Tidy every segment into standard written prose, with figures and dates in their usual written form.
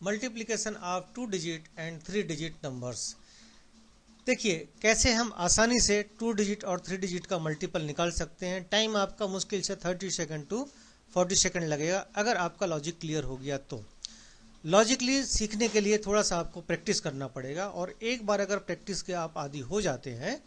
Multiplication of 2 digit and 3 digit numbers. देखिए कैसे हम आसानी से 2 डिजिट और 3 डिजिट का मल्टीपल निकाल सकते हैं। टाइम आपका मुश्किल से 30 सेकंड टू 40 सेकंड लगेगा अगर आपका लॉजिक क्लियर हो गया तो। लॉजिकली सीखने के लिए थोड़ा सा आपको प्रैक्टिस करना पड़ेगा, और एक बार अगर प्रैक्टिस के आप आदी हो जाते हैं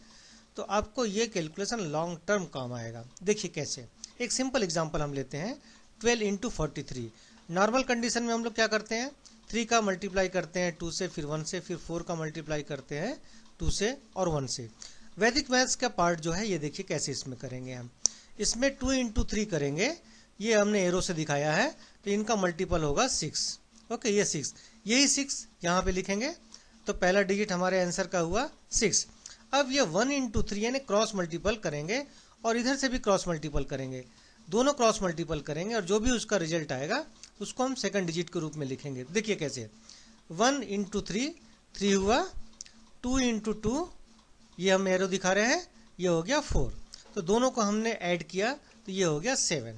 तो आपको ये कैलकुलेशन लॉन्ग टर्म काम आएगा। देखिए कैसे, एक सिंपल एग्जांपल हम लेते हैं 12 इंटू 43। नॉर्मल कंडीशन में हम लोग क्या करते हैं, 3 का मल्टीप्लाई करते हैं 2 से, फिर 1 से, फिर 4 का मल्टीप्लाई करते हैं 2 से और 1 से। वैदिक मैथ्स का पार्ट जो है ये देखिए कैसे इसमें करेंगे हम। इसमें 2 इंटू 3 करेंगे, ये हमने एरो से दिखाया है, तो इनका मल्टीपल होगा 6। ओके, ये 6, यही 6 यहाँ पे लिखेंगे, तो पहला डिजिट हमारे आंसर का हुआ 6। अब ये 1 इंटू 3 यानी क्रॉस मल्टीपल करेंगे, और इधर से भी क्रॉस मल्टीपल करेंगे, दोनों क्रॉस मल्टीपल करेंगे, और जो भी उसका रिजल्ट आएगा उसको हम सेकंड डिजिट के रूप में लिखेंगे। देखिए कैसे, 1 इंटू 3, 3 हुआ, 2 इंटू 2, ये हम एरो दिखा रहे हैं, ये हो गया 4। तो दोनों को हमने ऐड किया तो ये हो गया 7।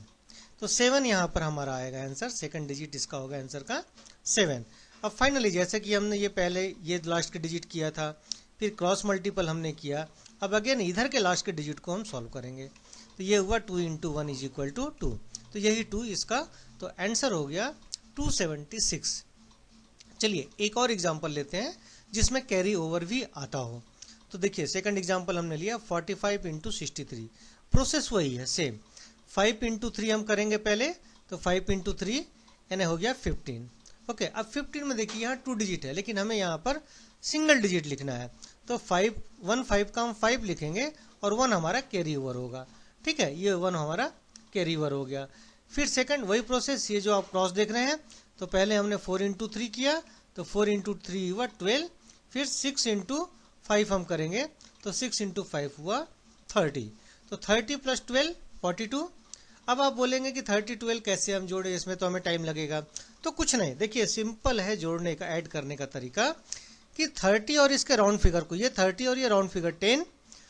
तो 7 यहाँ पर हमारा आएगा आंसर, सेकंड डिजिट इसका होगा आंसर का 7। अब फाइनली जैसे कि हमने ये पहले ये लास्ट के डिजिट किया था, फिर क्रॉस मल्टीपल हमने किया, अब अगेन इधर के लास्ट के डिजिट को हम सॉल्व करेंगे। तो ये हुआ 2 इंटू 1 इज इक्वल टू 2, तो यही 2 इसका, तो आंसर हो गया 276। चलिए एक और एग्जांपल लेते हैं जिसमें कैरी ओवर भी आता हो। तो देखिए सेकंड एग्जांपल हमने लिया 45 इंटू 63। प्रोसेस वही है सेम, 5 इंटू 3 हम करेंगे पहले, तो 5 इंटू 3 यानी हो गया 15। ओके, अब 15 में देखिए यहाँ 2 डिजिट है, लेकिन हमें यहाँ पर सिंगल डिजिट लिखना है, तो 5 का हम 5 लिखेंगे और 1 हमारा कैरी ओवर होगा। ठीक है, ये 1 हमारा कैरी ओवर हो गया। फिर सेकंड वही प्रोसेस, ये जो आप क्रॉस देख रहे हैं, तो पहले हमने 4 इंटू 3 किया, तो 4 इंटू 3 हुआ 12, फिर 6 इंटू 5 हम करेंगे, तो 6 इंटू 5 हुआ 30। तो 30 प्लस 12 42। अब आप बोलेंगे कि 30 12 कैसे हम जोड़े, इसमें तो हमें टाइम लगेगा। तो कुछ नहीं, देखिए सिंपल है जोड़ने का, ऐड करने का तरीका, कि 30 और इसके राउंड फिगर को, ये 30 और ये राउंड फिगर 10,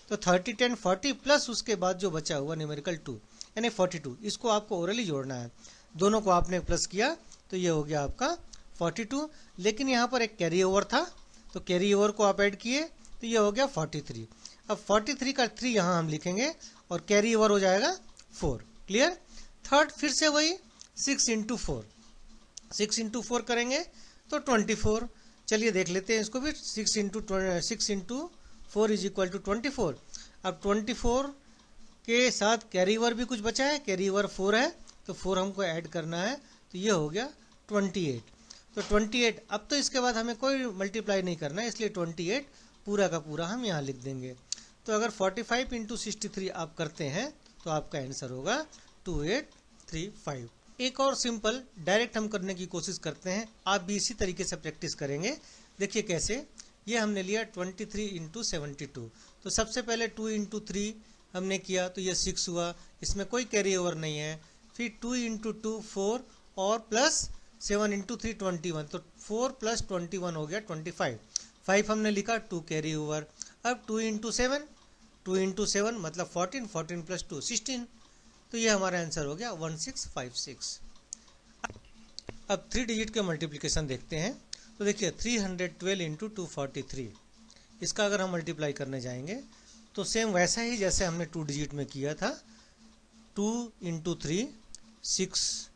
तो 30 10 40 प्लस उसके बाद जो बचा हुआ न्यूमेरिकल 2 यानी 42, इसको आपको ओरली जोड़ना है। दोनों को आपने प्लस किया तो ये हो गया आपका 42, लेकिन यहाँ पर एक कैरी ओवर था, तो कैरी ओवर को आप ऐड किए तो ये हो गया 43। अब 43 का 3 यहाँ हम लिखेंगे और कैरी ओवर हो जाएगा 4। क्लियर। थर्ड फिर से वही 6 इंटू 4, 6 इंटू 4 करेंगे तो 24। चलिए देख लेते हैं इसको भी, 6 इंटू 4 इज इक्वल टू 24। अब 24 के साथ कैरी ओवर भी कुछ बचा है, कैरी ओवर 4 है, तो 4 हमको ऐड करना है, तो ये हो गया 28। तो 28, अब तो इसके बाद हमें कोई मल्टीप्लाई नहीं करना है, इसलिए 28 पूरा का पूरा हम यहाँ लिख देंगे। तो अगर 45 इंटू 63 आप करते हैं तो आपका आंसर होगा 2835। एक और सिंपल डायरेक्ट हम करने की कोशिश करते हैं, आप भी इसी तरीके से प्रैक्टिस करेंगे। देखिए कैसे, ये हमने लिया 23 इंटू 72, तो सबसे पहले 2 इंटू 3 हमने किया तो ये 6 हुआ, इसमें कोई कैरी ओवर नहीं है। फिर 2 इंटू 2 4 और प्लस 7 इंटू 3 21, तो 4 प्लस 21 हो गया 25। 5 हमने लिखा, 2 कैरी ओवर। अब 2 इंटू 7 मतलब 14, 14 प्लस 2 16, तो ये हमारा आंसर हो गया 1656। अब 3 डिजिट के मल्टीप्लिकेशन देखते हैं। तो देखिए 312 इंटू 243, इसका अगर हम मल्टीप्लाई करने जाएंगे तो सेम वैसा ही जैसे हमने 2 डिजिट में किया था, 2 इंटू 3 6,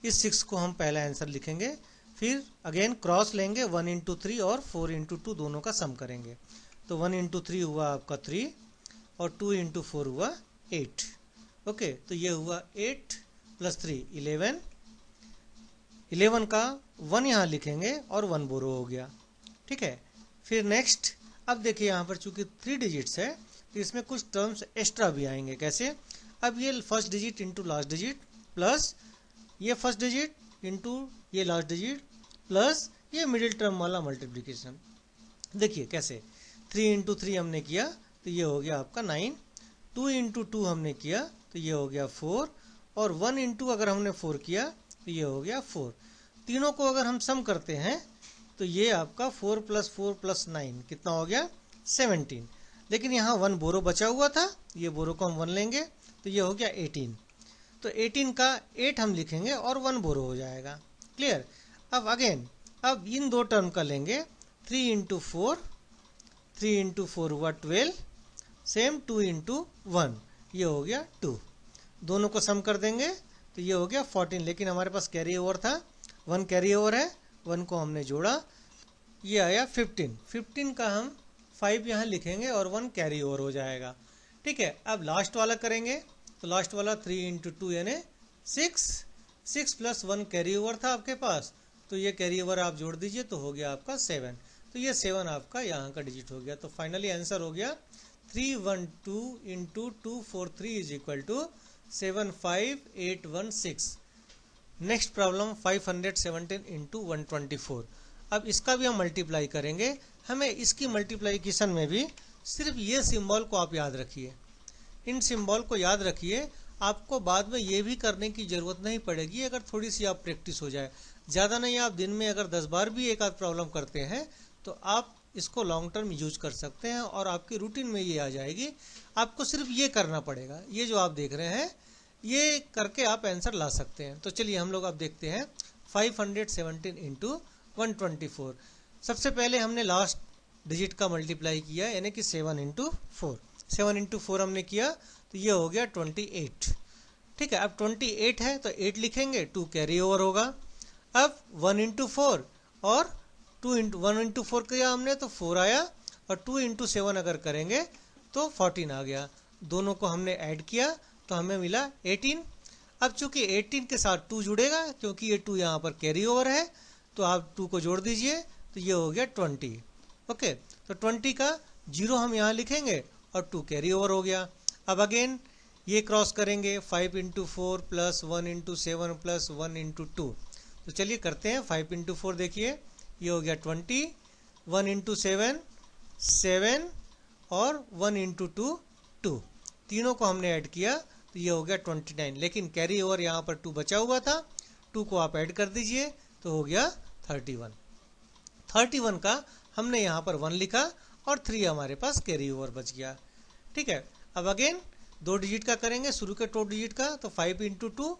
इस 6 को हम पहला आंसर लिखेंगे, फिर अगेन क्रॉस लेंगे 1 इंटू 3 और 4 इंटू 2 दोनों का सम करेंगे, तो 1 इंटू 3 हुआ आपका 3 और 2 इंटू 4 हुआ 8। ओके, तो ये हुआ 8 प्लस 3 11, 11 का 1 यहाँ लिखेंगे और 1 बोरो हो गया। ठीक है, फिर नेक्स्ट, अब देखिए यहाँ पर चूंकि 3 डिजिट्स है तो इसमें कुछ टर्म्स एक्स्ट्रा भी आएंगे। कैसे, अब ये first digit into last digit plus ये फर्स्ट डिजिट इंटू ये लास्ट डिजिट प्लस ये मिडिल टर्म वाला मल्टीप्लिकेशन। देखिए कैसे, 3 इंटू 3 हमने किया तो ये हो गया आपका 9, 2 इंटू 2 हमने किया तो ये हो गया 4, और 1 इंटू अगर हमने 4 किया तो ये हो गया 4। तीनों को अगर हम सम करते हैं तो ये आपका 4 प्लस 9 कितना हो गया 17, लेकिन यहाँ 1 बोरो बचा हुआ था, ये बोरो को हम 1 लेंगे तो ये हो गया 18। तो 18 का 8 हम लिखेंगे और 1 बोरो हो जाएगा। क्लियर। अब अगेन अब इन दो टर्म का लेंगे 3 इंटू 4, 3 इंटू 4 हुआ 12, सेम 2 इंटू 1, ये हो गया 2। दोनों को सम कर देंगे तो ये हो गया 14, लेकिन हमारे पास कैरी ओवर था, 1 कैरी ओवर है, 1 को हमने जोड़ा, ये आया 15। 15 का हम 5 यहाँ लिखेंगे और 1 कैरी ओवर हो जाएगा। ठीक है, अब लास्ट वाला करेंगे तो लास्ट वाला 3 इंटू 2 यानी 6, 6 प्लस 1 कैरी ओवर था आपके पास, तो ये कैरी ओवर आप जोड़ दीजिए तो हो गया आपका 7। तो ये 7 आपका यहाँ का डिजिट हो गया। तो फाइनली आंसर हो गया 312 into 243 is equal to 75816। Next problem 517 into 124। अब इसका भी हम मल्टीप्लाई करेंगे। हमें इसकी मल्टीप्लाइकेशन में भी सिर्फ ये सिंबल को आप याद रखिए, इन सिंबल को याद रखिए। आपको बाद में ये भी करने की ज़रूरत नहीं पड़ेगी अगर थोड़ी सी आप प्रैक्टिस हो जाए। ज़्यादा नहीं, आप दिन में अगर 10 बार भी एक आध प्रॉब्लम करते हैं तो आप इसको लॉन्ग टर्म यूज कर सकते हैं और आपकी रूटीन में ये आ जाएगी। आपको सिर्फ ये करना पड़ेगा, ये जो आप देख रहे हैं ये करके आप आंसर ला सकते हैं। तो चलिए हम लोग अब देखते हैं 517 इंटू 124। सबसे पहले हमने लास्ट डिजिट का मल्टीप्लाई किया, यानी कि 7 इंटू 4। 7 इंटू 4 हमने किया तो ये हो गया 28। ठीक है, अब 28 है तो 8 लिखेंगे, 2 कैरी ओवर होगा। अब 1 इंटू 4 और 1 इंटू 4 किया हमने तो 4 आया, और 2 इंटू 7 अगर करेंगे तो 14 आ गया। दोनों को हमने ऐड किया तो हमें मिला 18। अब चूंकि 18 के साथ 2 जुड़ेगा, क्योंकि ये 2 यहाँ पर कैरी ओवर है, तो आप 2 को जोड़ दीजिए तो ये हो गया 20। ओके, तो 20 का 0 हम यहाँ लिखेंगे और 2 कैरी ओवर हो गया। अब अगेन ये क्रॉस करेंगे, 5 into 4 plus 1 into 7 plus 1 into 2। तो चलिए करते हैं। 5 इंटू 4 देखिए, ये हो गया 20, 1 इंटू 7 7 और 1 इंटू 2 2। तीनों को हमने ऐड किया तो ये हो गया 29, लेकिन कैरी ओवर यहाँ पर 2 बचा हुआ था, 2 को आप ऐड कर दीजिए तो हो गया 31। 31 का हमने यहाँ पर 1 लिखा और 3 हमारे पास कैरी ओवर बच गया। ठीक है, अब अगेन 2 डिजिट का करेंगे, शुरू के 2 डिजिट का, तो 5 इंटू 2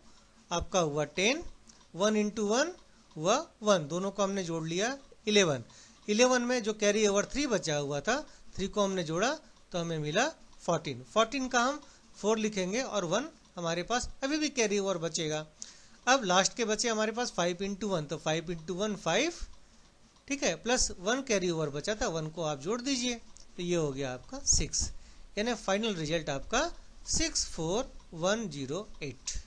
आपका हुआ 10, 1 इंटू 1 हुआ 1, दोनों को हमने जोड़ लिया 11। 11 में जो कैरी ओवर 3 बचा हुआ था, 3 को हमने जोड़ा तो हमें मिला 14। 14 का हम 4 लिखेंगे और 1 हमारे पास अभी भी कैरी ओवर बचेगा। अब लास्ट के बचे हमारे पास 5 इंटू 1, तो 5 इंटू 1 5, ठीक है, प्लस 1 कैरी ओवर बचा था, 1 को आप जोड़ दीजिए तो ये हो गया आपका 6, यानी फाइनल रिजल्ट आपका 64108।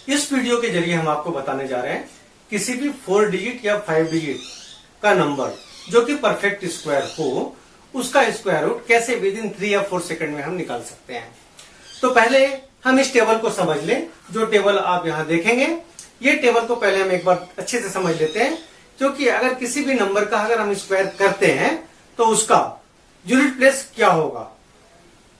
इस वीडियो के जरिए हम आपको बताने जा रहे हैं किसी भी 4 डिजिट या 5 डिजिट का नंबर जो कि परफेक्ट स्क्वायर हो, उसका स्क्वायर रूट कैसे विद इन 3 या 4 सेकंड में हम निकाल सकते हैं। तो पहले हम इस टेबल को समझ लें, जो टेबल आप यहाँ देखेंगे। ये टेबल को पहले हम एक बार अच्छे से समझ लेते हैं, क्योंकि अगर किसी भी नंबर का अगर हम स्क्वायर करते हैं तो उसका यूनिट प्लेस क्या होगा,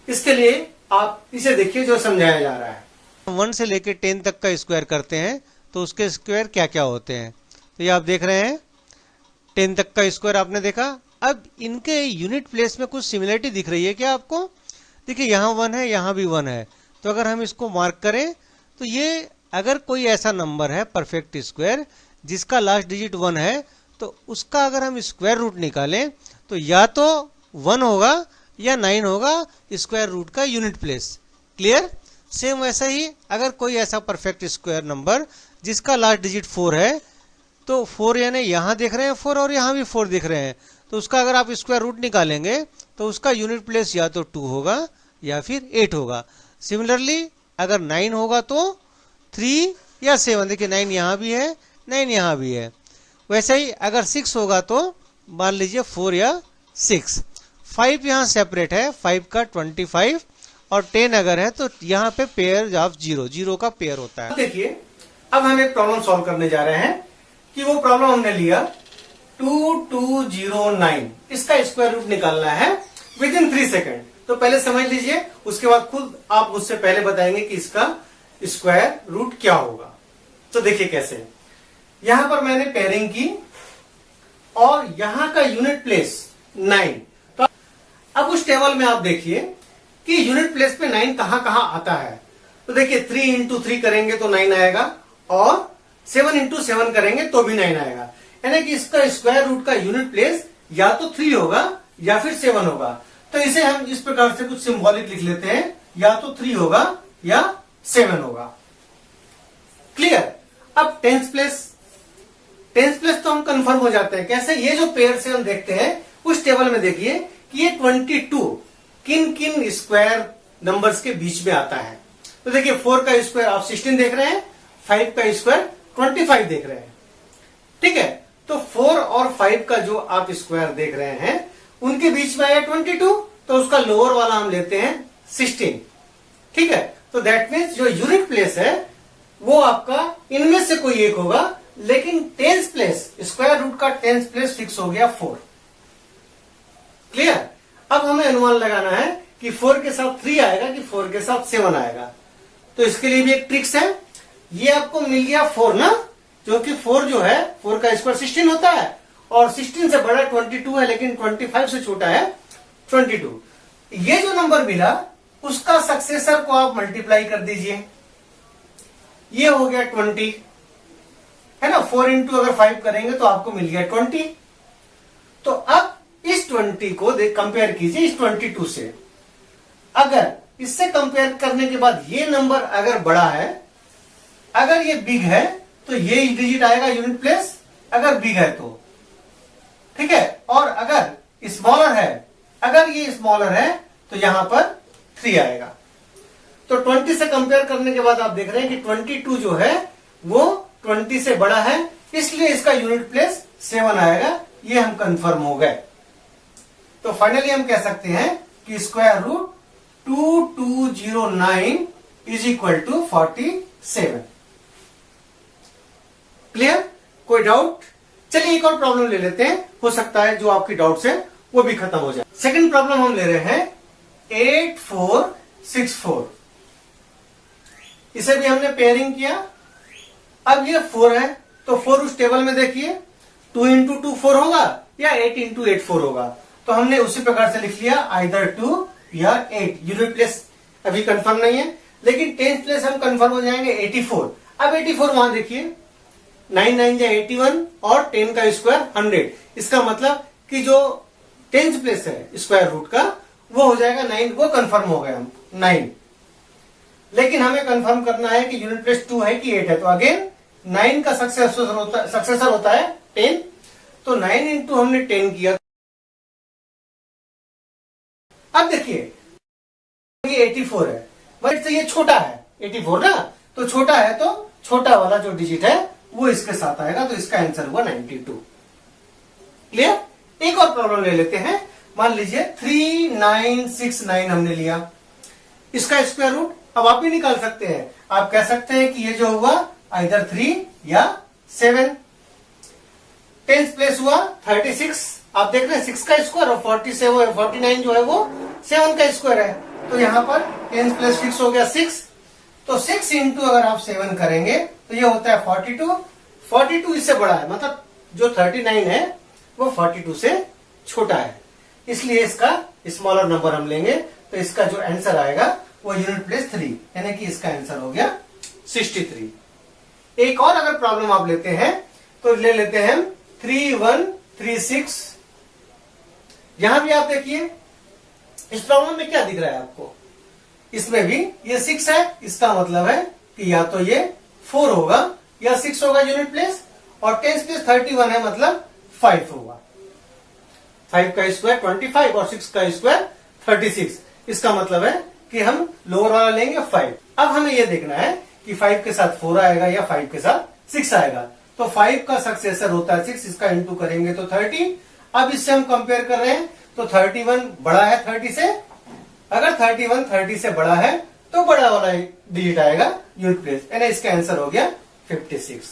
इसके लिए आप इसे देखिए जो समझाया जा रहा है। 1 से लेकर 10 तक का स्क्वायर करते हैं तो उसके स्क्वायर क्या क्या होते हैं, तो ये आप देख रहे हैं 10 तक का स्क्वायर आपने देखा। अब इनके यूनिट प्लेस में कुछ सिमिलरिटी दिख रही है क्या आपको? देखिए यहाँ 1 है, यहाँ भी 1 है, तो अगर हम इसको मार्क करें तो ये अगर कोई ऐसा नंबर है परफेक्ट स्क्वायर जिसका लास्ट डिजिट 1 है, तो उसका अगर हम स्क्वायर रूट निकालें तो या तो 1 होगा या 9 होगा स्क्वायर रूट का यूनिट प्लेस। क्लियर? सेम वैसा ही अगर कोई ऐसा परफेक्ट स्क्वायर नंबर जिसका लास्ट डिजिट 4 है, तो 4 यानी यहाँ देख रहे हैं 4 और यहाँ भी 4 दिख रहे हैं, तो उसका अगर आप स्क्वायर रूट निकालेंगे तो उसका यूनिट प्लेस या तो 2 होगा या फिर 8 होगा। सिमिलरली अगर 9 होगा तो 3 या 7, देखिए 9 यहाँ भी है, 9 यहाँ भी है। वैसे ही अगर 6 होगा तो मान लीजिए 4 या 6। 5 यहाँ सेपरेट है, 5 का 25, और 10 अगर है तो यहाँ पे पेयर ऑफ 0 का पेयर होता है। देखिए अब हम एक प्रॉब्लम सॉल्व करने जा रहे हैं कि वो प्रॉब्लम हमने लिया 2209 इसका स्क्वायर रूट निकालना है विद इन 3 सेकेंड। तो पहले समझ लीजिए, उसके बाद खुद आप मुझसे पहले बताएंगे कि इसका स्क्वायर रूट क्या होगा। तो देखिए कैसे, यहां पर मैंने पेयरिंग की और यहां का यूनिट प्लेस 9। तो अब उस टेबल में आप देखिए कि यूनिट प्लेस पे 9 कहां कहां आता है। तो देखिए 3 इंटू 3 करेंगे तो 9 आएगा और 7 इंटू 7 करेंगे तो भी 9 आएगा। यानी कि इसका स्क्वायर रूट का यूनिट प्लेस या तो 3 होगा या फिर 7 होगा। तो इसे हम इस प्रकार से कुछ सिंबॉलिक लिख लेते हैं, या तो 3 होगा या 7 होगा। क्लियर। अब टेंस प्लेस तो हम कंफर्म हो जाते हैं कैसे, ये जो पेयर से हम देखते हैं उस टेबल में देखिए कि ये 22 किन किन स्क्वायर नंबर्स के बीच में आता है। तो देखिए 4 का स्क्वायर आप 16 देख रहे हैं, 5 का स्क्वायर 25 देख रहे हैं। ठीक है, तो 4 और 5 का जो आप स्क्वायर देख रहे हैं उनके बीच में आया 22, तो उसका लोअर वाला हम लेते हैं 16। ठीक है, तो दैट मीन्स जो यूनिट प्लेस है वो आपका इनमें से कोई एक होगा, लेकिन टेंस प्लेस, स्क्वायर रूट का टेंस प्लेस फिक्स हो गया 4। क्लियर। अब हमें अनुमान लगाना है कि 4 के साथ 3 आएगा कि 4 के साथ 7 आएगा। तो इसके लिए भी एक ट्रिक्स है। ये आपको मिल गया 4 ना, क्योंकि 4 जो है 4 का स्क्वायर 16 होता है और 16 से बड़ा 22 है, लेकिन 25 से छोटा है 22। ये जो नंबर मिला उसका सक्सेसर को आप मल्टीप्लाई कर दीजिए, ये हो गया 20 है ना। 4 इंटू अगर 5 करेंगे तो आपको मिल गया 20। तो अब इस 20 को कंपेयर कीजिए इस 22 से। अगर इससे कंपेयर करने के बाद ये नंबर अगर बड़ा है, अगर ये बिग है तो ये डिजिट आएगा यूनिट प्लेस, अगर बिग है तो। ठीक है, और अगर स्मॉलर है, अगर ये स्मॉलर है तो यहां पर 3 आएगा। तो 20 से कंपेयर करने के बाद आप देख रहे हैं कि 22 जो है वो 20 से बड़ा है, इसलिए इसका यूनिट प्लेस 7 आएगा। ये हम कंफर्म हो गए। तो फाइनली हम कह सकते हैं कि square root 2209 is equal to 47। Clear. कोई डाउट? चलिए एक और प्रॉब्लम ले लेते हैं, हो सकता है जो आपकी डाउट्स है वो भी खत्म हो जाए। सेकंड प्रॉब्लम हम ले रहे हैं 8464। इसे भी हमने पेयरिंग किया। अब ये 4 है तो 4 उस टेबल में देखिए 2 इंटू 2 4 होगा या 8 इंटू 8 4 होगा। तो हमने उसी प्रकार से लिख लिया आइदर 2 या 8। यूनिट प्लेस अभी कंफर्म नहीं है, लेकिन टेंथ प्लेस हम कंफर्म हो जाएंगे 84। अब 84 वहां देखिए 9 9 जा 81 और 10 का स्क्वायर 100। इसका मतलब कि जो टेंथ प्लेस है स्क्वायर रूट का वो हो जाएगा 9। वो कंफर्म हो गया हम 9। लेकिन हमें कंफर्म करना है कि यूनिट प्लेस 2 है कि 8 है। तो अगेन 9 का सक्सेसर होता है 10। तो 9 इंटू हमने 10 किया। अब देखिए ये 84 है, बट से ये छोटा है 84 ना, तो छोटा है तो छोटा वाला जो डिजिट है वो इसके साथ आएगा। तो इसका आंसर हुआ 92। क्लियर। एक और प्रॉब्लम ले लेते हैं। मान लीजिए 3969 हमने लिया, इसका स्क्वायर रूट अब आप भी निकाल सकते हैं। आप कह सकते हैं कि ये जो हुआ आइदर 3 या 7। टेंथ प्लेस हुआ 36। आप देख रहे हैं 6 का स्क्वायर और 49 जो है वो 7 का स्क्वायर है। तो यहां पर टेंथ प्लेस फिक्स हो गया 6। तो 6 इंटू अगर आप 7 करेंगे तो ये होता है 42। 42 इससे बड़ा है, मतलब जो 39 है वो 42 से छोटा है, इसलिए इसका स्मॉलर नंबर हम लेंगे। तो इसका जो आंसर आएगा वो यूनिट प्लेस 3, यानी कि इसका आंसर हो गया 63। एक और अगर प्रॉब्लम आप लेते हैं तो ले लेते हैं 3136। यहां भी आप देखिए इस प्रॉब्लम में क्या दिख रहा है आपको, इसमें भी ये 6 है। इसका मतलब है कि या तो ये 4 होगा या 6 होगा यूनिट प्लेस, और 10 प्लेस 31 है मतलब 5 होगा। 5 का स्क्वायर 25 और 6 का स्क्वायर 36। इसका मतलब है कि हम लोअर वाला लेंगे 5। अब हमें यह देखना है कि 5 के साथ 4 आएगा या 5 के साथ 6 आएगा। तो 5 का सक्सेसर होता है 6, इसका इंटू करेंगे तो 30। अब इससे हम कंपेयर कर रहे हैं तो 31 बड़ा है 30 से। अगर 31 30 से बड़ा है तो बड़ा वाला डिजिट आएगा यूनिट प्लेस, यानी इसका आंसर हो गया 56।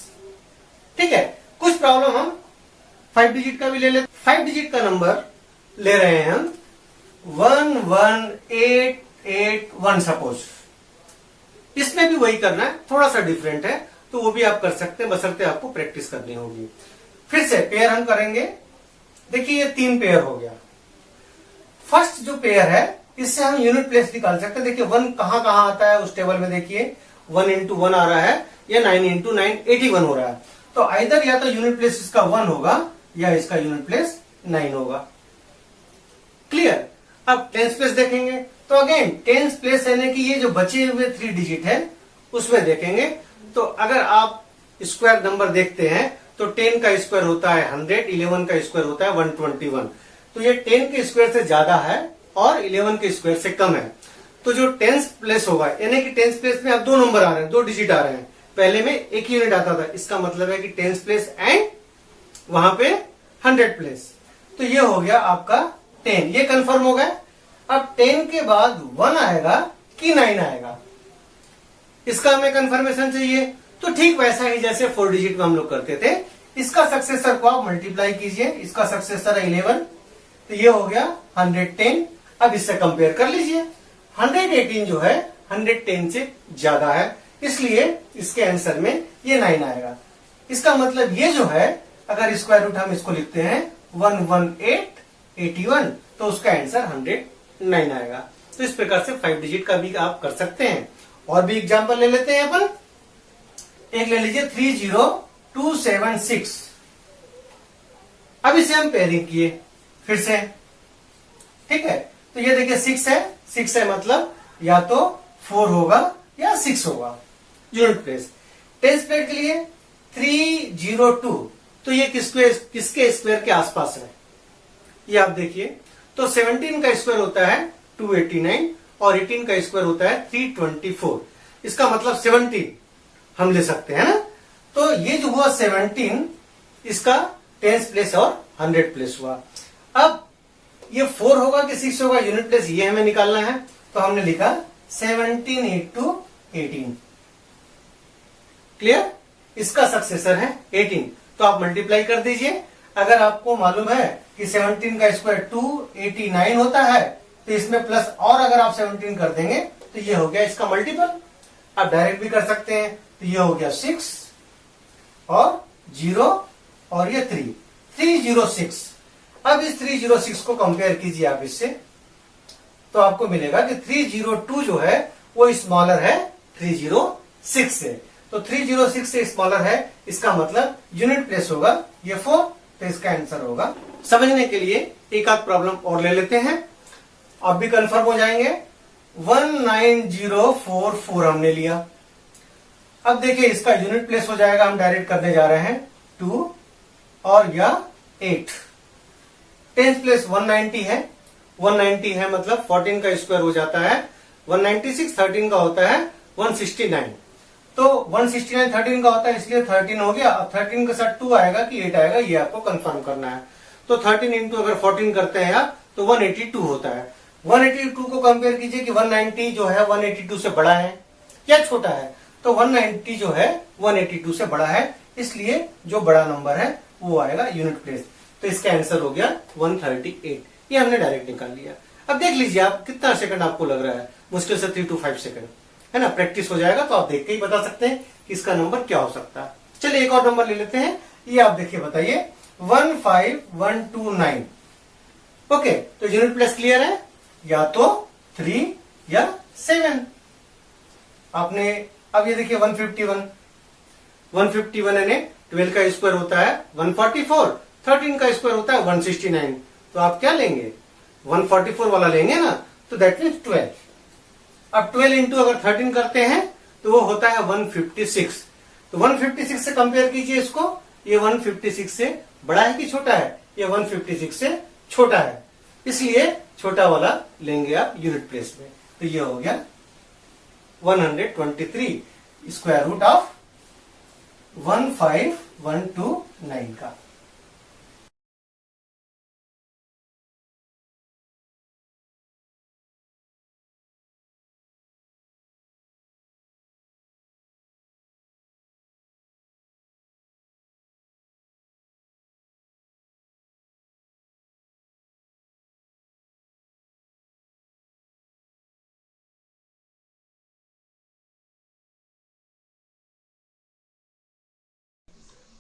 ठीक है। कुछ प्रॉब्लम हम 5 डिजिट का भी ले लेते। 5 डिजिट का नंबर ले रहे हैं हम 11881 सपोज। इसमें भी वही करना है, थोड़ा सा डिफरेंट है, तो वो भी आप कर सकते हैं, बशर्ते आपको प्रैक्टिस करनी होगी। फिर से पेयर हम करेंगे। देखिए ये 3 पेयर हो गया। फर्स्ट जो पेयर है इससे हम यूनिट प्लेस निकाल सकते हैं। देखिए 1 कहां कहां आता है उस टेबल में, देखिए 1 इंटू 1 आ रहा है या 9 इंटू 9 81 हो रहा है। तो आइदर या तो यूनिट प्लेस इसका 1 होगा या इसका यूनिट प्लेस 9 होगा। क्लियर। अब टेंस प्लेस देखेंगे तो अगेन टेंस प्लेस यानी कि ये जो बचे हुए 3 डिजिट है उसमें देखेंगे। तो अगर आप स्क्वायर नंबर देखते हैं तो 10 का स्क्वायर होता है 100, 11 का स्क्वायर होता है 121। तो ये 10 के स्क्वायर से ज्यादा है और 11 के स्क्वायर से कम है। तो जो टेंस प्लेस होगा यानी कि टेंस प्लेस में अब 2 नंबर आ रहे हैं, 2 डिजिट आ रहे हैं। पहले में 1 यूनिट आता था, इसका मतलब है कि टेंस प्लेस एंड वहां पे 100 प्लेस। तो ये हो गया आपका 10, ये कंफर्म हो गया। अब 10 के बाद 1 आएगा कि 9 आएगा, इसका हमें कंफर्मेशन चाहिए। तो ठीक वैसा ही जैसे 4 डिजिट में हम लोग करते थे, इसका सक्सेसर को आप मल्टीप्लाई कीजिए। इसका सक्सेसर है 11, तो ये हो गया 110। अब इससे कंपेयर कर लीजिए, 118 जो है 110 से ज्यादा है, इसलिए इसके आंसर में ये 9 आएगा। इसका मतलब ये जो है, अगर स्क्वायर रूट हम इसको लिखते हैं 11881, तो उसका आंसर 109 आएगा। तो इस प्रकार से 5 डिजिट का भी आप कर सकते हैं। और भी एग्जांपल ले लेते हैं अपन। एक ले लीजिए 30276। अब इसे हम पेयरिंग किए फिर से, ठीक है। तो ये देखिए 6 है, 6 है मतलब या तो 4 होगा या 6 होगा यूनिट प्लेस। टेंस प्लेस के लिए 302, तो ये किसके स्क्वायर के आसपास है ये आप देखिए। तो 17 का स्क्वायर होता है 289 और 18 का स्क्वायर होता है 324। इसका मतलब 17 हम ले सकते हैं ना। तो ये जो हुआ 17, इसका टेंस प्लेस और 100 प्लेस हुआ। अब ये 4 होगा कि 6 होगा यूनिट प्लेस, ये हमें निकालना है। तो हमने लिखा 17 इंटू 18। क्लियर। इसका सक्सेसर है 18, तो आप मल्टीप्लाई कर दीजिए। अगर आपको मालूम है कि 17 का स्क्वायर 289 होता है, तो इसमें प्लस और अगर आप 17 कर देंगे तो ये हो गया इसका मल्टीपल। आप डायरेक्ट भी कर सकते हैं। तो ये हो गया 6 और 0 और ये 306। अब इस 306 को कंपेयर कीजिए आप इससे, तो आपको मिलेगा कि 302 जो है वो स्मॉलर है 306 से। तो 306 से स्मॉलर है, इसका मतलब यूनिट प्लेस होगा ये 4, तो इसका आंसर होगा। समझने के लिए एक आध प्रॉब्लम और ले लेते हैं, आप भी कंफर्म हो जाएंगे। 19044 हमने लिया। अब देखिए इसका यूनिट प्लेस हो जाएगा, हम डायरेक्ट करने जा रहे हैं 2 और या 8। टेंस प्लेस 190 है, 190 है मतलब 14 का स्क्वायर हो जाता है 196, 13 का होता है 169। तो 169 13 का होता है, इसलिए 13 हो गया। अब 13 के साथ 2 आएगा कि 8 आएगा, ये आपको कंफर्म करना है। तो 13 इंटू अगर 14 करते हैं आप तो 182 होता है। 182 को कंपेयर कीजिए कि 190 जो है 182 से बड़ा है या छोटा है। तो 190 जो है 182 से बड़ा है, इसलिए जो बड़ा नंबर है वो आएगा यूनिट प्लेस। तो इसका आंसर हो गया 138। ये हमने डायरेक्ट निकाल लिया। अब देख लीजिए आप कितना सेकंड आपको लग रहा है, मुश्किल से 3 to 5 सेकंड है ना। प्रैक्टिस हो जाएगा तो आप देख के ही बता सकते हैं कि इसका नंबर क्या हो सकता है। चलिए एक और नंबर ले लेते हैं, ये आप देखिए बताइए 15129। ओके, तो यूनिट प्लेस क्लियर है, या तो 3 या 7। आपने अब ये देखिए 151 यानी 12 का स्क्वायर होता है 144, 13 का स्क्वायर होता है 169। तो आप क्या लेंगे, 144 वाला लेंगे ना, तो दैट मीन्स 12। अब 12 इंटू अगर 13 करते हैं तो वो होता है 156। तो 156 से कंपेयर कीजिए इसको, ये 156 से बड़ा है कि छोटा है, ये 156 से छोटा है, इसलिए छोटा वाला लेंगे आप यूनिट प्लेस में। तो ये हो गया 123 स्क्वायर रूट ऑफ 15129 का।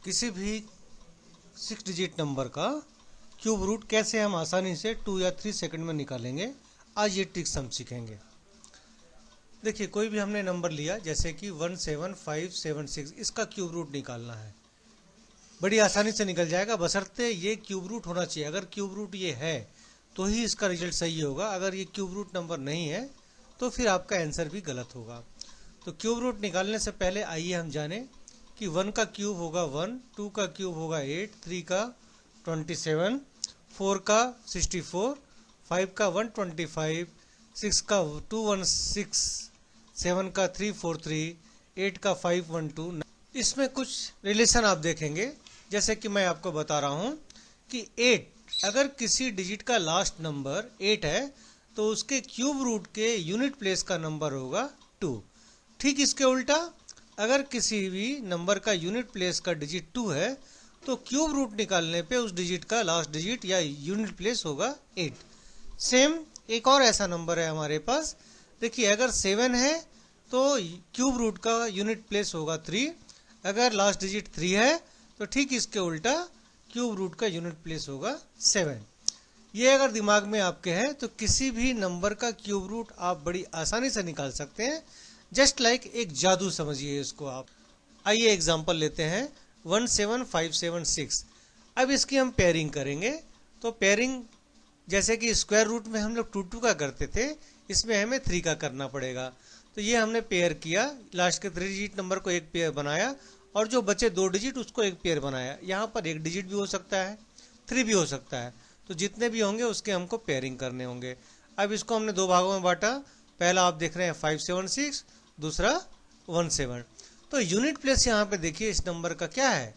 किसी भी 6 डिजिट नंबर का क्यूब रूट कैसे हम आसानी से 2 या 3 सेकंड में निकालेंगे, आज ये ट्रिक्स हम सीखेंगे। देखिए, कोई भी हमने नंबर लिया जैसे कि 17576, इसका क्यूब रूट निकालना है। बड़ी आसानी से निकल जाएगा, बशर्ते ये क्यूब रूट होना चाहिए। अगर क्यूब रूट ये है तो ही इसका रिजल्ट सही होगा, अगर ये क्यूब रूट नंबर नहीं है तो फिर आपका आंसर भी गलत होगा। तो क्यूब रूट निकालने से पहले आइए हम जानें कि 1 का क्यूब होगा 1, 2 का क्यूब होगा 8, 3 का 27, 4 का 64, 5 का 125, 6 का 216, 7 का 343, 8 का 512। इसमें कुछ रिलेशन आप देखेंगे, जैसे कि मैं आपको बता रहा हूं कि 8, अगर किसी डिजिट का लास्ट नंबर 8 है तो उसके क्यूब रूट के यूनिट प्लेस का नंबर होगा 2। ठीक इसके उल्टा, अगर किसी भी नंबर का यूनिट प्लेस का डिजिट 2 है तो क्यूब रूट निकालने पे उस डिजिट का लास्ट डिजिट या यूनिट प्लेस होगा 8। सेम एक और ऐसा नंबर है हमारे पास, देखिए अगर 7 है तो क्यूब रूट का यूनिट प्लेस होगा 3, अगर लास्ट डिजिट 3 है तो ठीक इसके उल्टा क्यूब रूट का यूनिट प्लेस होगा 7। ये अगर दिमाग में आपके है तो किसी भी नंबर का क्यूब रूट आप बड़ी आसानी से निकाल सकते हैं, जस्ट लाइक एक जादू समझिए इसको आप। आइए एग्जांपल लेते हैं 17576। अब इसकी हम पेयरिंग करेंगे। तो पेयरिंग जैसे कि स्क्वायर रूट में हम लोग 2 का करते थे, इसमें हमें 3 का करना पड़ेगा। तो ये हमने पेयर किया, लास्ट के 3 डिजिट नंबर को एक पेयर बनाया और जो बचे 2 डिजिट उसको एक पेयर बनाया। यहाँ पर 1 डिजिट भी हो सकता है, 3 भी हो सकता है, तो जितने भी होंगे उसके हमको पेयरिंग करने होंगे। अब इसको हमने 2 भागों में बांटा, पहला आप देख रहे हैं 576, दूसरा 17। तो यूनिट प्लेस यहाँ पे देखिए इस नंबर का क्या है,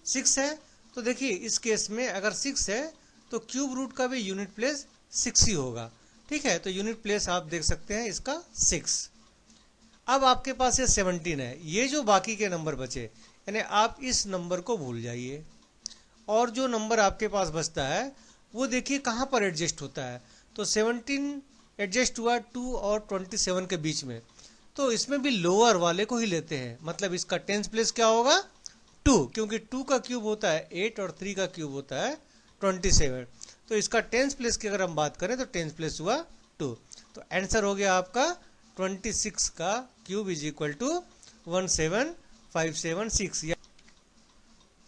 6 है। तो देखिए इस केस में अगर 6 है तो क्यूब रूट का भी यूनिट प्लेस 6 ही होगा। ठीक है, तो यूनिट प्लेस आप देख सकते हैं इसका 6। अब आपके पास ये 17 है, ये जो बाकी के नंबर बचे, यानी आप इस नंबर को भूल जाइए और जो नंबर आपके पास बचता है वो देखिए कहाँ पर एडजस्ट होता है। तो 17 एडजस्ट हुआ 2 और 27 के बीच में, तो इसमें भी लोअर वाले को ही लेते हैं, मतलब इसका टेंस प्लेस क्या होगा 2, क्योंकि 2 का क्यूब होता है 8 और 3 का क्यूब होता है 27। तो इसका टेंस प्लेस की अगर हम बात करें तो टेंस प्लेस हुआ 2। तो आंसर हो गया आपका 26 का cube is equal to 17576।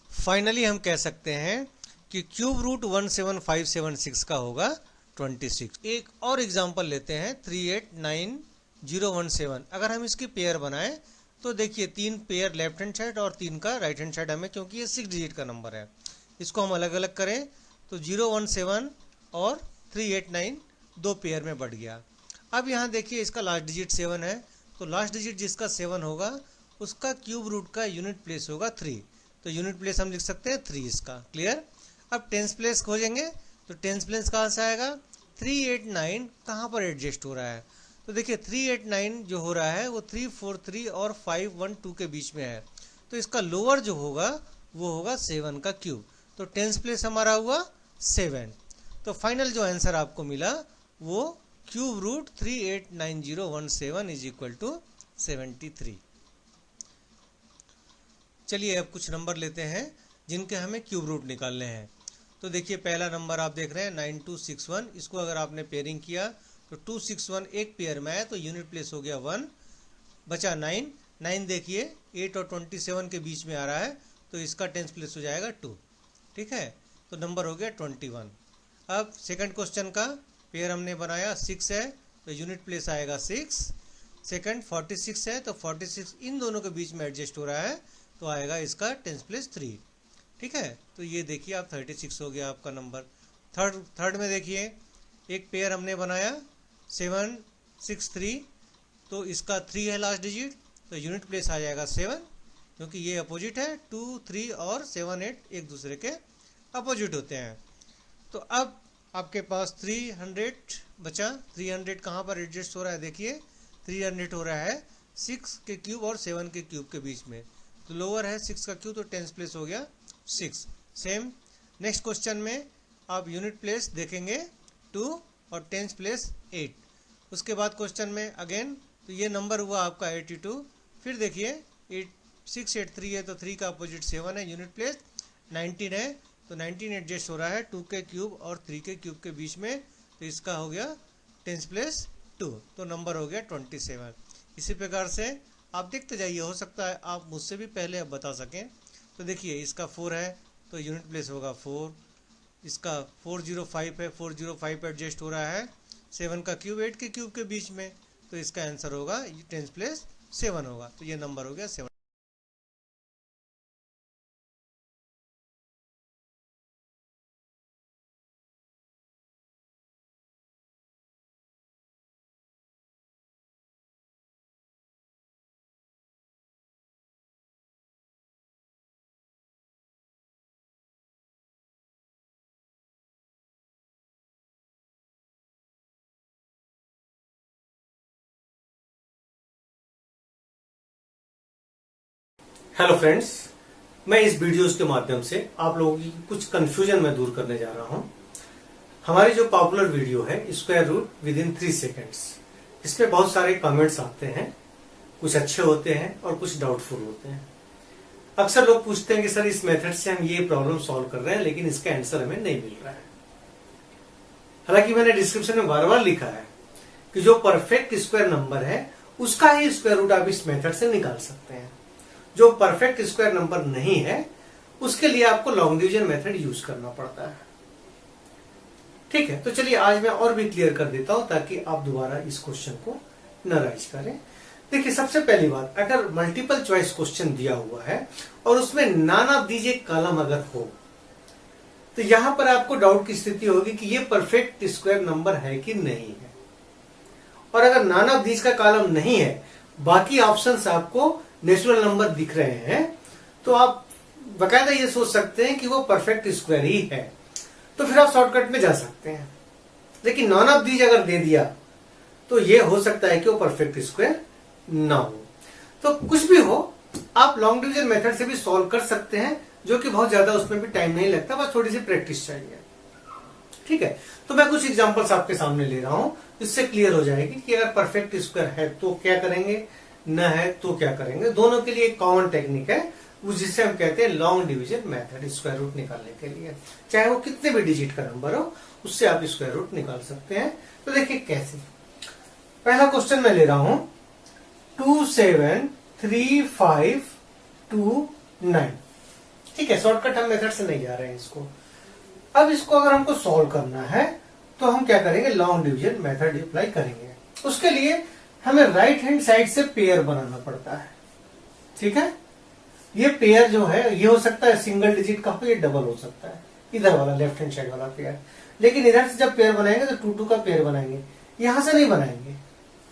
Finally हम कह सकते हैं कि क्यूब रूट 17576 का होगा 26। एक और एग्जांपल लेते हैं 389017। अगर हम इसकी पेयर बनाएं तो देखिए 3 पेयर लेफ्ट हैंड साइड और 3 का राइट हैंड साइड हमें, क्योंकि ये 6 डिजिट का नंबर है, इसको हम अलग अलग करें तो 017 और 389 2 पेयर में बढ़ गया। अब यहाँ देखिए इसका लास्ट डिजिट 7 है, तो लास्ट डिजिट जिसका 7 होगा उसका क्यूब रूट का यूनिट प्लेस होगा 3, तो यूनिट प्लेस हम लिख सकते हैं 3 इसका। क्लियर। अब टेंस प्लेस खोजेंगे तो टेंस प्लेस कहाँ से आएगा, 389 कहाँ पर एडजस्ट हो रहा है। तो देखिए 389 जो हो रहा है वो 343 और 512 के बीच में है, तो इसका लोअर जो होगा वो होगा 7 का क्यूब, तो टेंस प्लेस हमारा हुआ 7। तो फाइनल जो आंसर आपको मिला वो cube root 389017 is equal to 73। चलिए अब कुछ नंबर लेते हैं जिनके हमें क्यूब रूट निकालने हैं। तो देखिए पहला नंबर आप देख रहे हैं 9261, इसको अगर आपने पेयरिंग किया तो 261 एक पेयर में आया तो यूनिट प्लेस हो गया 1, बचा 9। 9 देखिए 8 और 27 के बीच में आ रहा है तो इसका टेंस प्लेस हो जाएगा 2। ठीक है, तो नंबर हो गया 21। अब सेकंड क्वेश्चन का पेयर हमने बनाया 6 है तो यूनिट प्लेस आएगा 6। सेकंड 46 है तो 46 इन दोनों के बीच में एडजस्ट हो रहा है तो आएगा इसका टेंस प्लेस 3। ठीक है, तो ये देखिए आप 36 हो गया आपका नंबर। थर्ड में देखिए एक पेयर हमने बनाया 763, तो इसका 3 है लास्ट डिजिट, तो यूनिट प्लेस आ जाएगा 7, क्योंकि ये अपोजिट है, 2, 3 और 7, 8 एक दूसरे के अपोजिट होते हैं। तो अब आपके पास 300 बचा। 300 कहाँ पर एडजस्ट हो रहा है, देखिए 300 हो रहा है 6 के क्यूब और 7 के क्यूब के बीच में, तो लोअर है 6 का क्यूब, तो टेंस प्लेस हो गया 6। सेम नेक्स्ट क्वेश्चन में आप यूनिट प्लेस देखेंगे 2 और टेंस प्लेस 8। उसके बाद क्वेश्चन में अगेन तो ये नंबर हुआ आपका 82, फिर देखिए 683 है तो 3 का अपोजिट 7 है, यूनिट प्लेस 19 है तो 19 एडजस्ट हो रहा है 2 के क्यूब और 3 के क्यूब के बीच में, तो इसका हो गया 10 प्लस 2, तो नंबर हो गया 27। इसी प्रकार से आप देखते जाइए, हो सकता है आप मुझसे भी पहले अब बता सकें। तो देखिए इसका 4 है तो यूनिट प्लेस होगा 4, इसका 405 है, 405 एडजस्ट हो रहा है 7 का क्यूब 8 के क्यूब के बीच में, तो इसका आंसर होगा 10 प्लस 7 होगा, तो ये नंबर हो गया 7। हेलो फ्रेंड्स, मैं इस वीडियोस के माध्यम से आप लोगों की कुछ कंफ्यूजन में दूर करने जा रहा हूं। हमारी जो पॉपुलर वीडियो है square root within 3 seconds, इसमें बहुत सारे कमेंट्स आते हैं, कुछ अच्छे होते हैं और कुछ डाउटफुल होते हैं। अक्सर लोग पूछते हैं कि सर इस मेथड से हम ये प्रॉब्लम सॉल्व कर रहे हैं लेकिन इसका आंसर हमें नहीं मिल रहा है। हालांकि मैंने डिस्क्रिप्शन में बार बार लिखा है कि जो परफेक्ट स्क्वायर नंबर है उसका ही स्क्वायर रूट आप इस मेथड से निकाल सकते हैं। जो परफेक्ट स्क्वायर नंबर नहीं है उसके लिए आपको लॉन्ग डिवीजन मेथड यूज करना पड़ता है। ठीक है, तो चलिए आज मैं और भी क्लियर कर देता हूं ताकि आप दोबारा इस क्वेश्चन को न राइज करें। देखिए सबसे पहली बात, अगर मल्टीपल चॉइस क्वेश्चन दिया हुआ है और उसमें नॉन ऑफ दीज एक कॉलम अगर हो तो यहां पर आपको डाउट की स्थिति होगी कि ये परफेक्ट स्क्वायर नंबर है कि नहीं है। और अगर नॉन ऑफ दीज का कॉलम नहीं है, बाकी ऑप्शंस आपको नेचुरल नंबर दिख रहे हैं, तो आप बकायदा ये सोच सकते हैं कि वो परफेक्ट स्क्वायर ही है, तो फिर आप शॉर्टकट में जा सकते हैं। लेकिन नॉन ऑफ दीज अगर दे दिया तो ये हो सकता है कि वो परफेक्ट स्क्वायर ना हो। तो कुछ भी हो, आप लॉन्ग डिवीजन मेथड से भी सॉल्व कर सकते हैं, जो कि बहुत ज्यादा उसमें भी टाइम नहीं लगता, बस थोड़ी सी प्रैक्टिस चाहिए। ठीक है, तो मैं कुछ एग्जांपल्स आपके सामने ले रहा हूं, इससे क्लियर हो जाएगी कि अगर परफेक्ट स्क्वायर है तो क्या करेंगे, न है तो क्या करेंगे। दोनों के लिए एक कॉमन टेक्निक है जिसे हम कहते हैं long division method, square root निकालने के लिए। चाहे वो कितने भी डिजिट का नंबर हो, उससे आप स्क्वायर रूट निकाल सकते हैं। तो देखिए कैसे। पहला क्वेश्चन मैं ले रहा हूं 27352 ठीक है, शॉर्टकट हम मेथड से नहीं जा रहे हैं इसको। अब इसको अगर हमको सॉल्व करना है तो हम क्या करेंगे, लॉन्ग डिवीजन मेथड अप्लाई करेंगे। उसके लिए हमें राइट हैंड साइड से पेयर बनाना पड़ता है। ठीक है, ये पेयर जो है ये हो सकता है सिंगल डिजिट का हो, ये डबल हो सकता है, इधर वाला लेफ्ट हैंड साइड वाला पेयर। लेकिन इधर से जब पेयर बनाएंगे तो 2 2 का पेयर बनाएंगे, यहां से नहीं बनाएंगे।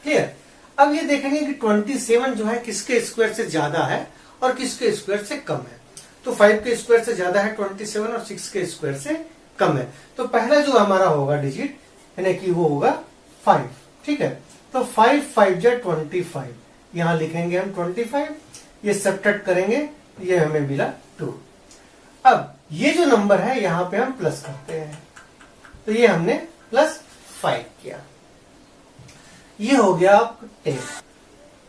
क्लियर। अब ये देखेंगे कि 27 जो है किसके स्क्वायर से ज्यादा है और किसके स्क्वायर से कम है। तो 5 के स्क्वायर से ज्यादा है 27 और 6 के स्क्वायर से कम है। तो पहला जो हमारा होगा डिजिट यानी कि वो होगा 5। ठीक है, तो 5 5 जा 25, यहां लिखेंगे हम 25, ये सब्ट्रैक्ट करेंगे, ये हमें मिला 2। अब ये जो नंबर है यहां पे हम प्लस करते हैं, तो ये हमने +5 किया, ये हो गया आप 10।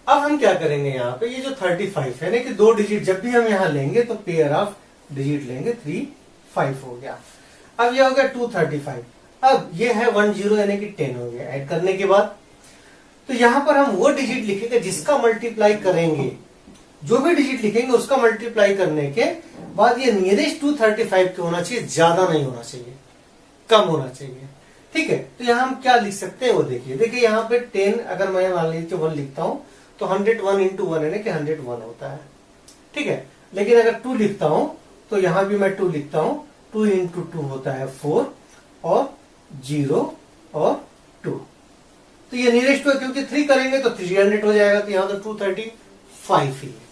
अब हम क्या करेंगे यहाँ पे, ये जो 35 है ना कि 2 डिजिट जब भी हम यहां लेंगे तो पेयर ऑफ डिजिट लेंगे, 3 5 हो गया। अब ये हो गया 235। अब ये है 10 यानी कि 10 हो गया। ऐड करने के बाद तो यहां पर हम वो डिजिट लिखेंगे जिसका मल्टीप्लाई करेंगे, जो भी डिजिट लिखेंगे उसका मल्टीप्लाई करने के बाद ये नियरेस्ट 235 के होना चाहिए, ज्यादा नहीं होना चाहिए, कम होना चाहिए। ठीक है, तो यहां हम क्या लिख सकते हैं वो देखिए। देखिए यहाँ पे 10 अगर मैं मान लीजिए 1 लिखता हूं तो 101 इंटू 1 यानी कि 101 होता है। ठीक है, लेकिन अगर 2 लिखता हूं तो यहां भी मैं 2 लिखता हूं, 2 इंटू 2 होता है 4 और 0 और 2। तो ये नियरेस्ट हुआ, क्योंकि 3 करेंगे तो 300 हो जाएगा, तो यहां तो 235 ही है।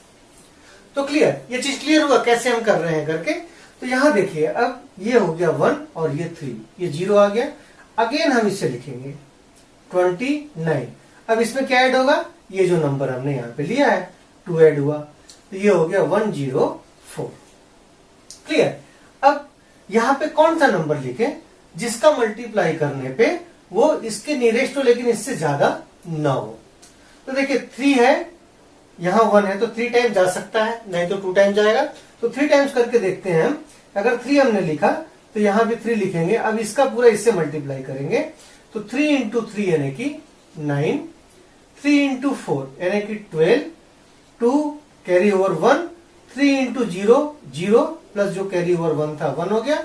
तो क्लियर, ये चीज क्लियर हुआ कैसे हम कर रहे हैं करके। तो यहां देखिए, अब ये हो गया 1 और ये 3, ये 0 आ गया। अगेन हम इसे लिखेंगे 29। अब इसमें क्या ऐड होगा, ये जो नंबर हमने यहां पे लिया है 2 ऐड हुआ, तो ये हो गया 104। क्लियर। अब यहां पे कौन सा नंबर लिखे जिसका मल्टीप्लाई करने पे वो इसके नियरेस्ट हो लेकिन इससे ज्यादा ना हो। तो देखिए 3 है यहाँ 1 है तो 3 टाइम जा सकता है, नहीं तो 2 टाइम जाएगा। तो 3 टाइम्स करके देखते हैं हम। अगर 3 हमने लिखा तो यहाँ भी 3 लिखेंगे। अब इसका पूरा इससे मल्टीप्लाई करेंगे तो 3 इंटू 3 यानी कि 9, 3 इंटू 4 यानी कि 12, 2 कैरी ओवर 1, 3 इंटू 0 0 प्लस जो कैरी ओवर 1 था 1 हो गया,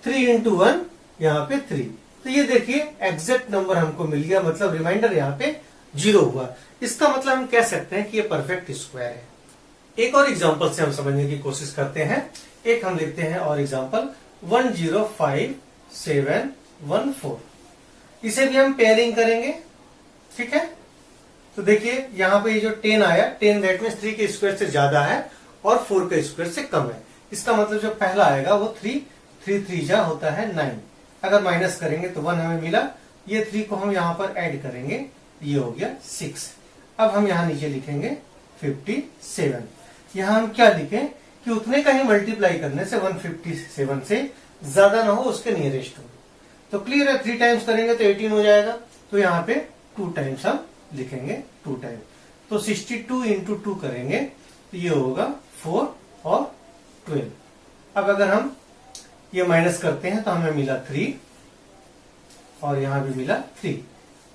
3 इंटू 1 यहाँ पे 3। तो ये देखिए एग्जैक्ट नंबर हमको मिल गया, मतलब रिमाइंडर यहाँ पे 0 हुआ। इसका मतलब हम कह सकते हैं कि ये परफेक्ट स्क्वायर है। एक और एग्जांपल से हम समझने की कोशिश करते हैं। एक हम लिखते हैं और एग्जांपल 105714। इसे भी हम पेयरिंग करेंगे, ठीक है। तो देखिए यहाँ पे ये जो 10 आया, 10 दैट मीन्स 3 के स्क्वायर से ज्यादा है और 4 के स्क्वायर से कम है। इसका मतलब जो पहला आएगा वो 3, 3 3 जा होता है 9। अगर माइनस करेंगे तो 1 हमें मिला, ये 3 को हम यहाँ पर ऐड करेंगे, ये हो गया 6। अब हम यहाँ नीचे लिखेंगे 57। यहाँ हम क्या लिखें कि उतने का ही मल्टीप्लाई करने से 157 से ज्यादा ना हो, उसके नियरेस्ट हो। तो क्लियर है, 3 टाइम्स करेंगे तो 18 हो जाएगा। तो यहाँ पे 2 टाइम्स हम लिखेंगे, 2 टाइम। तो 62 इंटू 2 करेंगे तो ये होगा 4 और 12। अब अगर हम ये माइनस करते हैं तो हमें मिला 3 और यहां भी मिला 3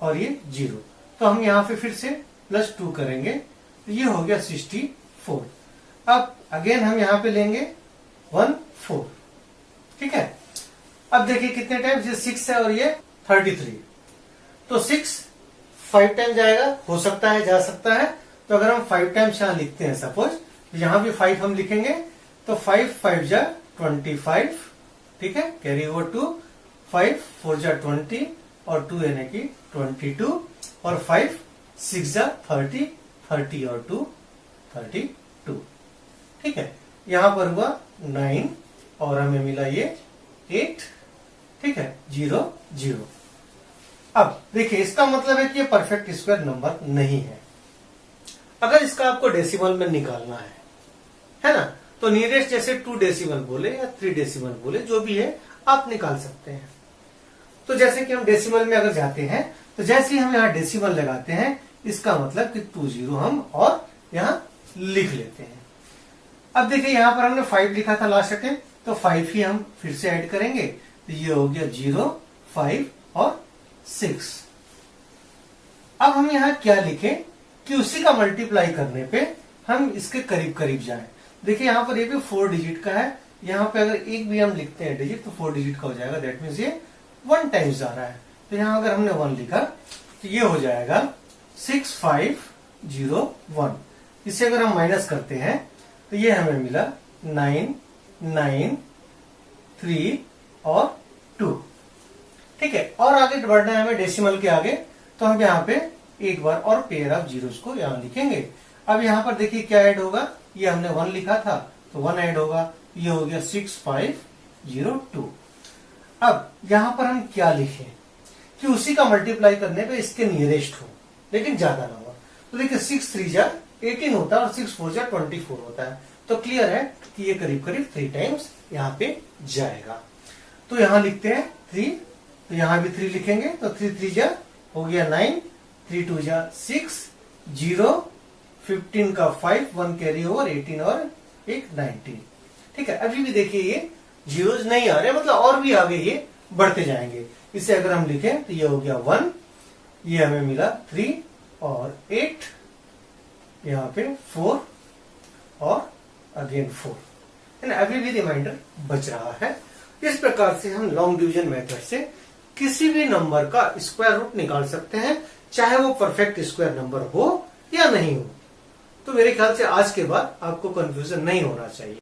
और ये 0। तो हम यहां पे फिर से प्लस 2 करेंगे तो ये हो गया 64। अब अगेन हम यहां पे लेंगे 1 4, ठीक है। अब देखिए कितने टाइम्स, ये 6 है और ये 33। तो 6 5 टाइम जाएगा, हो सकता है, जा सकता है। तो अगर हम 5 टाइम्स यहां लिखते हैं सपोज, तो यहां भी 5 हम लिखेंगे तो 5 5 जा 25, ठीक है, कैरी ओवर 2, 5 4 जा 20 और 2 यानी कि 22 और 5 6 जा 30, 30 और 2 32, ठीक है। यहां पर हुआ 9 और हमें मिला ये 8, ठीक है, 0 0। अब देखिए इसका मतलब है कि ये परफेक्ट स्क्वायर नंबर नहीं है। अगर इसका आपको डेसिमल में निकालना है ना, तो नियरेस्ट जैसे 2 डेसिमल बोले या 3 डेसिमल बोले, जो भी है आप निकाल सकते हैं। तो जैसे कि हम डेसिमल में अगर जाते हैं तो जैसे ही हम यहाँ डेसिमल लगाते हैं, इसका मतलब कि 20 हम और यहाँ लिख लेते हैं। अब देखिए यहाँ पर हमने 5 लिखा था लास्ट अटेम्प्ट, तो 5 ही हम फिर से ऐड करेंगे तो ये हो गया 0 5 और 6। अब हम यहाँ क्या लिखें कि उसी का मल्टीप्लाई करने पे हम इसके करीब करीब जाएं। देखिए यहाँ पर ये भी 4 डिजिट का है, यहाँ पे अगर एक भी हम लिखते हैं डिजिट तो 4 डिजिट का हो जाएगा, दैट मीन्स ये 1 टाइम्स जा रहा है। तो यहाँ अगर हमने 1 लिखा तो ये हो जाएगा 6501। इसे अगर हम माइनस करते हैं तो ये हमें मिला 9 9 3 और 2, ठीक है। और आगे बढ़ना है हमें डेसिमल के आगे, तो हम यहाँ पे एक बार और पेयर ऑफ जीरोस को यहाँ लिखेंगे। अब यहाँ पर देखिए क्या ऐड होगा, ये हमने 1 लिखा था तो 1 ऐड होगा, ये हो गया 6502। अब यहाँ पर हम क्या लिखें कि उसी का मल्टीप्लाई करने पे इसके नियरेस्ट हो लेकिन ज्यादा ना हो। तो देखिए 6 3 जा 18 होता है और 6 4 जा 24 होता है। तो क्लियर है कि ये करीब करीब 3 टाइम्स यहाँ पे जाएगा। तो यहाँ लिखते हैं 3, तो यहाँ भी 3 लिखेंगे तो 3 3 जा हो गया 9, 3 2 जा 6, 0 15 का 5, 1 कैरी ओवर 18 और एक 19, ठीक है। अभी भी देखिए ये जीरोज नहीं आ रहे, मतलब और भी आगे ये बढ़ते जाएंगे। इसे अगर हम लिखें तो ये हो गया 1, ये हमें मिला 3 और 8, यहाँ पे 4 और अगेन 4, है ना। अभी भी रिमाइंडर बच रहा है। इस प्रकार से हम लॉन्ग डिवीजन मेथड से किसी भी नंबर का स्क्वायर रूट निकाल सकते हैं, चाहे वो परफेक्ट स्क्वायर नंबर हो या नहीं हो। तो मेरे ख्याल से आज के बाद आपको कंफ्यूजन नहीं होना चाहिए।